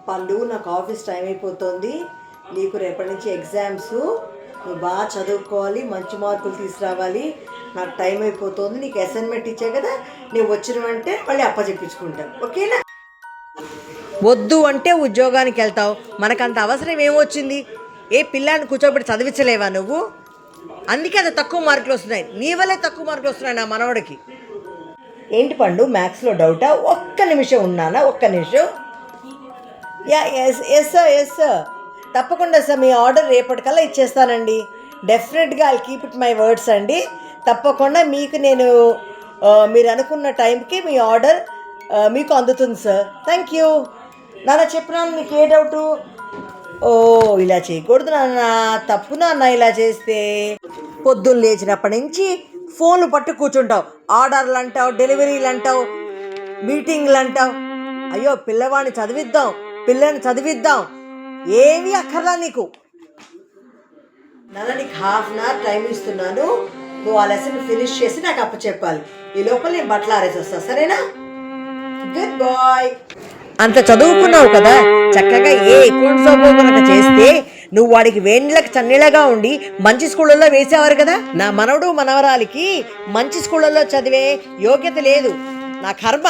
పండు నాకు office time అయిపోతుంది. నీకు రేపటి నుంచి ఎగ్జామ్స్, నువ్వు బాగా చదువుకోవాలి, మంచి మార్కులు తీసుకురావాలి. నాకు టైం అయిపోతుంది. నీకు అసైన్మెంట్ ఇచ్చా కదా, నువ్వు వచ్చిన వెంటే మళ్ళీ అప్పచెప్పించుకుంటాను, ఓకేనా? వద్దు అంటే ఉద్యోగానికి వెళ్తావు, మనకంత అవసరం ఏమొచ్చింది? ఏ పిల్లాన్ని కూర్చోబెట్టి చదివించలేవా నువ్వు? అందుకే అది తక్కువ మార్కులు వస్తున్నాయి, నీ వల్లే తక్కువ మార్కులు వస్తున్నాయి నా మనవడికి. ఏంటి పండు, మ్యాథ్స్లో డౌటా? ఒక్క నిమిషం ఉన్నానా, ఒక్క నిమిషం. ఎస్ సార్, తప్పకుండా సార్. మీ ఆర్డర్ రేపటికల్లా ఇచ్చేస్తానండి. డెఫినెట్గా I keep it my words అండి. తప్పకుండా మీకు నేను మీరు అనుకున్న టైంకి మీ ఆర్డర్ మీకు అందుతుంది సార్. థ్యాంక్ యూ నాన్న. చెప్పినాను మీకు ఏ డౌటు? ఓ, ఇలా చేయకూడదు నాన్న, తప్పు నాన్న. ఇలా చేస్తే పొద్దున్న లేచినప్పటి నుంచి ఫోన్లు పట్టు కూర్చుంటావు. ఆర్డర్లు అంటావు, డెలివరీలు అంటావు, మీటింగ్లు అంటావు. అయ్యో, పిల్లల్ని చదివిద్దాం, ఏమీ అక్కర్లా నీకు. నాన్న, నీకు హాఫ్ అన్ అవర్ టైం ఇస్తున్నాను. నువ్వు ఆ లెసన్ ఫినిష్ చేసి నాకు అప్పచెప్పాలి. ఈ లోపల నేను బట్టలు ఆరేసి వస్తా, సరేనా? Good boy. అంత చదువుకున్నావు కదా, చక్కగా ఏ అకౌంట్స్ కనుక చేస్తే నువ్వు వాడికి వేణిళ్ళకి చన్నీళ్ళగా ఉండి మంచి స్కూళ్ళల్లో వేసేవారు కదా. నా మనవడు మనవరాలికి మంచి స్కూళ్ళల్లో చదివే యోగ్యత లేదు. నా కర్మ.